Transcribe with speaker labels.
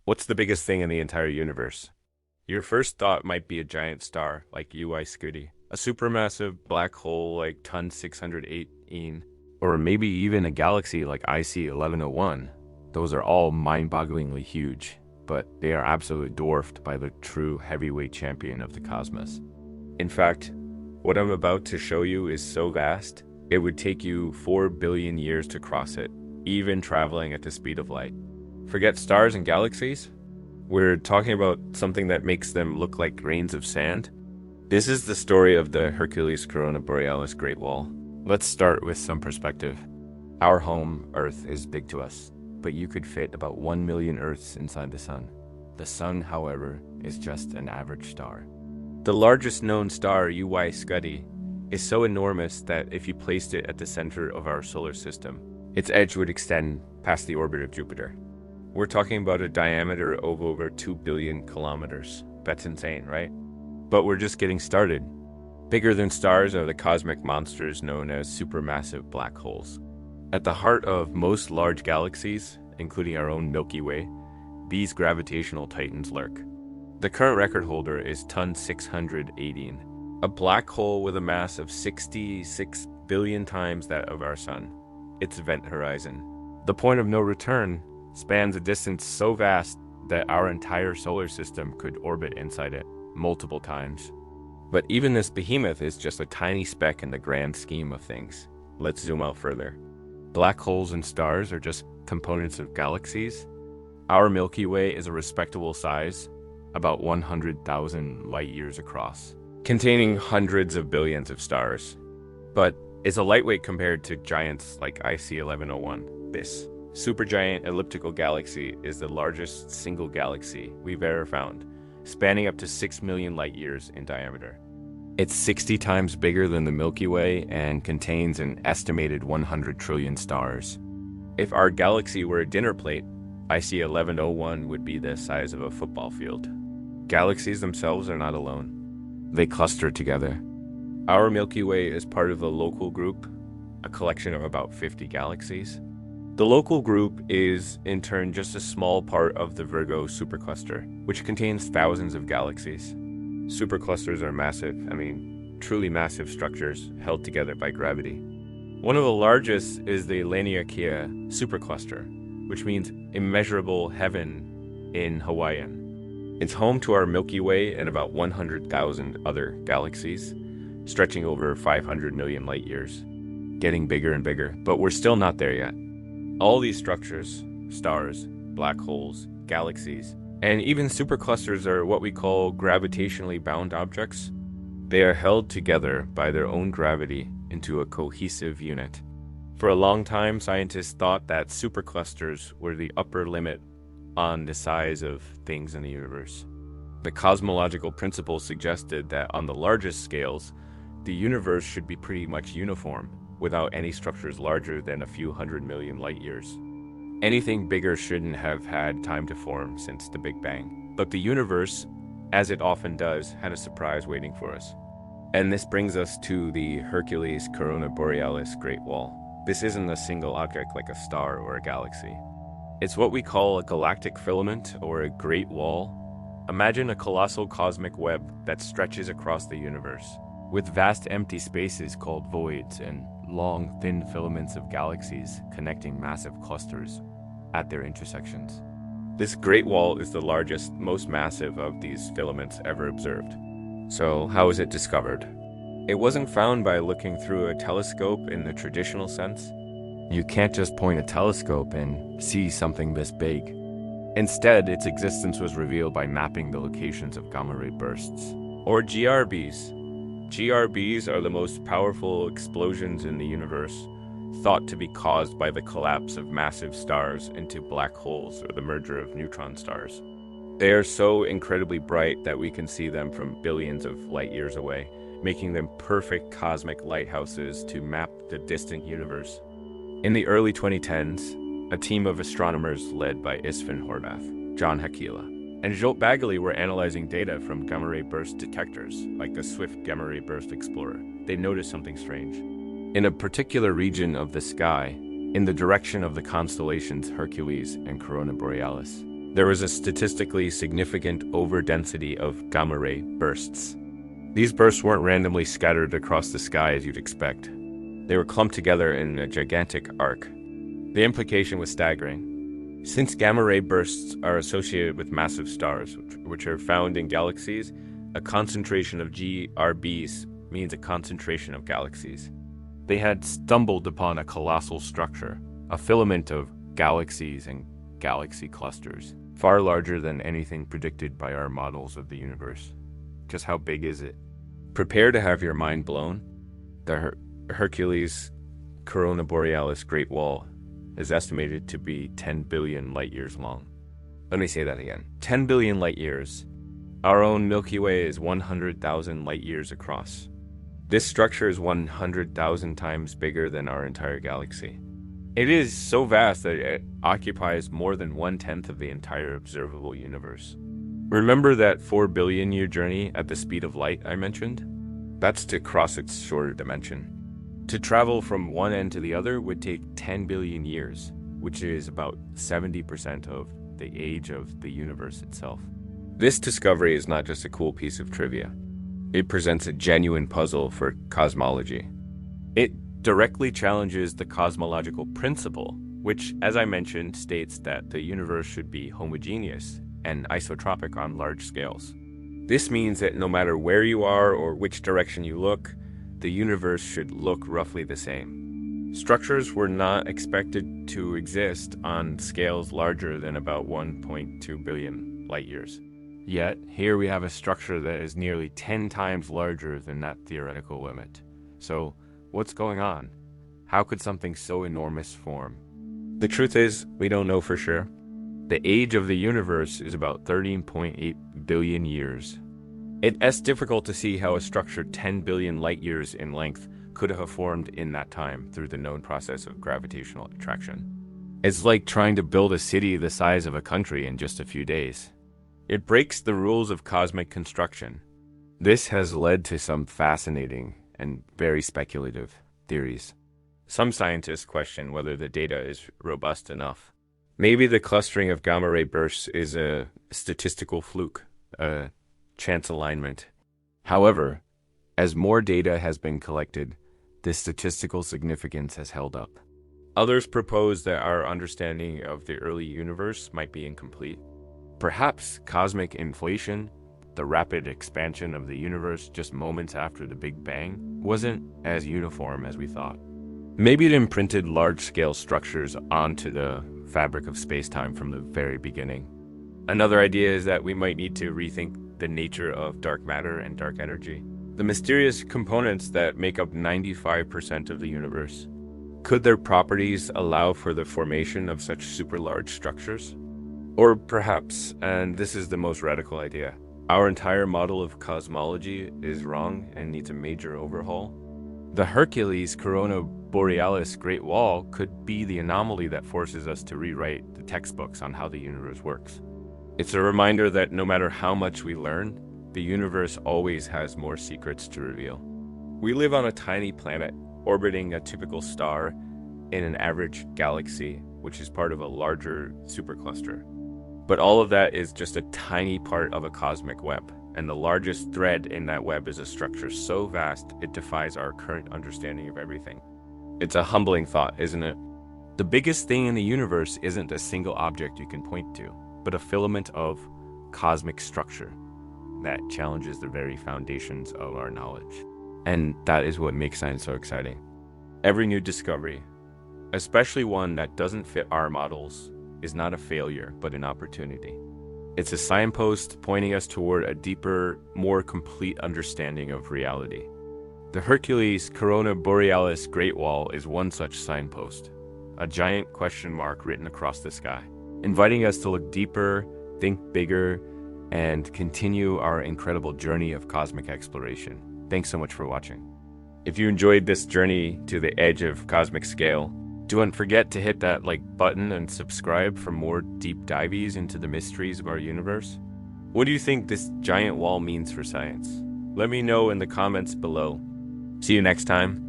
Speaker 1: What's the biggest thing in the entire universe? Your first thought might be a giant star like UY Scuti, a supermassive black hole like Ton 608 or maybe even a galaxy like IC 1101. Those are all mind-bogglingly huge, but they are absolutely dwarfed by the true heavyweight champion of the cosmos. In fact, what I'm about to show you is so vast, it would take you 4 billion years to cross it, even traveling at the speed of light. Forget stars and galaxies. We're talking about something that makes them look like grains of sand. This is the story of the Hercules Corona Borealis Great Wall. Let's start with some perspective. Our home, Earth, is big to us, but you could fit about 1 million Earths inside the sun. The sun, however, is just an average star. The largest known star, UY Scuti, is so enormous that if you placed it at the center of our solar system, its edge would extend past the orbit of Jupiter. We're talking about a diameter of over 2 billion kilometers. That's insane, right? But we're just getting started. Bigger than stars are the cosmic monsters known as supermassive black holes. At the heart of most large galaxies, including our own Milky Way, these gravitational titans lurk. The current record holder is Ton 618, a black hole with a mass of 66 billion times that of our Sun, its event horizon. The point of no return spans a distance so vast that our entire solar system could orbit inside it multiple times. But even this behemoth is just a tiny speck in the grand scheme of things. Let's zoom out further. Black holes and stars are just components of galaxies. Our Milky Way is a respectable size, about 100,000 light years across, containing hundreds of billions of stars. But it's a lightweight compared to giants like IC 1101. This supergiant elliptical galaxy is the largest single galaxy we've ever found, spanning up to 6 million light years in diameter. It's 60 times bigger than the Milky Way and contains an estimated 100 trillion stars. If our galaxy were a dinner plate, IC 1101 would be the size of a football field. Galaxies themselves are not alone. They cluster together. Our Milky Way is part of the local group, a collection of about 50 galaxies. The local group is, in turn, just a small part of the Virgo supercluster, which contains thousands of galaxies. Superclusters are massive, truly massive structures held together by gravity. One of the largest is the Laniakea supercluster, which means immeasurable heaven in Hawaiian. It's home to our Milky Way and about 100,000 other galaxies, stretching over 500 million light years, getting bigger and bigger, but we're still not there yet. All these structures, stars, black holes, galaxies, and even superclusters are what we call gravitationally bound objects. They are held together by their own gravity into a cohesive unit. For a long time, scientists thought that superclusters were the upper limit on the size of things in the universe. The cosmological principle suggested that on the largest scales, the universe should be pretty much uniform, without any structures larger than a few 100 million light years. Anything bigger shouldn't have had time to form since the Big Bang. But the universe, as it often does, had a surprise waiting for us. And this brings us to the Hercules Corona Borealis Great Wall. This isn't a single object like a star or a galaxy. It's what we call a galactic filament or a great wall. Imagine a colossal cosmic web that stretches across the universe, with vast empty spaces called voids and long, thin filaments of galaxies connecting massive clusters at their intersections. This Great Wall is the largest, most massive of these filaments ever observed. So how was it discovered? It wasn't found by looking through a telescope in the traditional sense. You can't just point a telescope and see something this big. Instead, its existence was revealed by mapping the locations of gamma-ray bursts, or GRBs. GRBs are the most powerful explosions in the universe, thought to be caused by the collapse of massive stars into black holes or the merger of neutron stars. They are so incredibly bright that we can see them from billions of light years away, making them perfect cosmic lighthouses to map the distant universe. In the early 2010s, a team of astronomers led by Isfin Horvath, John Hakila, and Jolt Bagley were analyzing data from gamma-ray burst detectors, like the Swift Gamma-ray Burst Explorer. They noticed something strange. In a particular region of the sky, in the direction of the constellations Hercules and Corona Borealis, there was a statistically significant overdensity of gamma ray bursts. These bursts weren't randomly scattered across the sky as you'd expect. They were clumped together in a gigantic arc. The implication was staggering. Since gamma ray bursts are associated with massive stars, which are found in galaxies, a concentration of GRBs means a concentration of galaxies. They had stumbled upon a colossal structure, a filament of galaxies and galaxy clusters, far larger than anything predicted by our models of the universe. Just how big is it? Prepare to have your mind blown. The Hercules Corona Borealis Great Wall is estimated to be 10 billion light years long. Let me say that again. 10 billion light years. Our own Milky Way is 100,000 light years across. This structure is 100,000 times bigger than our entire galaxy. It is so vast that it occupies more than 1/10 of the entire observable universe. Remember that 4 billion year journey at the speed of light I mentioned? That's to cross its shorter dimension. To travel from one end to the other would take 10 billion years, which is about 70% of the age of the universe itself. This discovery is not just a cool piece of trivia. It presents a genuine puzzle for cosmology. It directly challenges the cosmological principle, which, as I mentioned, states that the universe should be homogeneous and isotropic on large scales. This means that no matter where you are or which direction you look, the universe should look roughly the same. Structures were not expected to exist on scales larger than about 1.2 billion light years. Yet, here we have a structure that is nearly 10 times larger than that theoretical limit. So, what's going on? How could something so enormous form? The truth is, we don't know for sure. The age of the universe is about 13.8 billion years. It's difficult to see how a structure 10 billion light years in length could have formed in that time through the known process of gravitational attraction. It's like trying to build a city the size of a country in just a few days. It breaks the rules of cosmic construction. This has led to some fascinating and very speculative theories. Some scientists question whether the data is robust enough. Maybe the clustering of gamma ray bursts is a statistical fluke, a chance alignment. However, as more data has been collected, the statistical significance has held up. Others propose that our understanding of the early universe might be incomplete. Perhaps cosmic inflation, the rapid expansion of the universe just moments after the Big Bang, wasn't as uniform as we thought. Maybe it imprinted large-scale structures onto the fabric of space-time from the very beginning. Another idea is that we might need to rethink the nature of dark matter and dark energy, the mysterious components that make up 95% of the universe. Could their properties allow for the formation of such super large structures? Or perhaps, and this is the most radical idea, our entire model of cosmology is wrong and needs a major overhaul? The Hercules Corona Borealis Great Wall could be the anomaly that forces us to rewrite the textbooks on how the universe works. It's a reminder that no matter how much we learn, the universe always has more secrets to reveal. We live on a tiny planet orbiting a typical star in an average galaxy, which is part of a larger supercluster. But all of that is just a tiny part of a cosmic web, and the largest thread in that web is a structure so vast it defies our current understanding of everything. It's a humbling thought, isn't it? The biggest thing in the universe isn't a single object you can point to, but a filament of cosmic structure that challenges the very foundations of our knowledge. And that is what makes science so exciting. Every new discovery, especially one that doesn't fit our models, is not a failure, but an opportunity. It's a signpost pointing us toward a deeper, more complete understanding of reality. The Hercules Corona Borealis Great Wall is one such signpost, a giant question mark written across the sky, inviting us to look deeper, think bigger, and continue our incredible journey of cosmic exploration. Thanks so much for watching. If you enjoyed this journey to the edge of cosmic scale, don't forget to hit that like button and subscribe for more deep dives into the mysteries of our universe. What do you think this giant wall means for science? Let me know in the comments below. See you next time.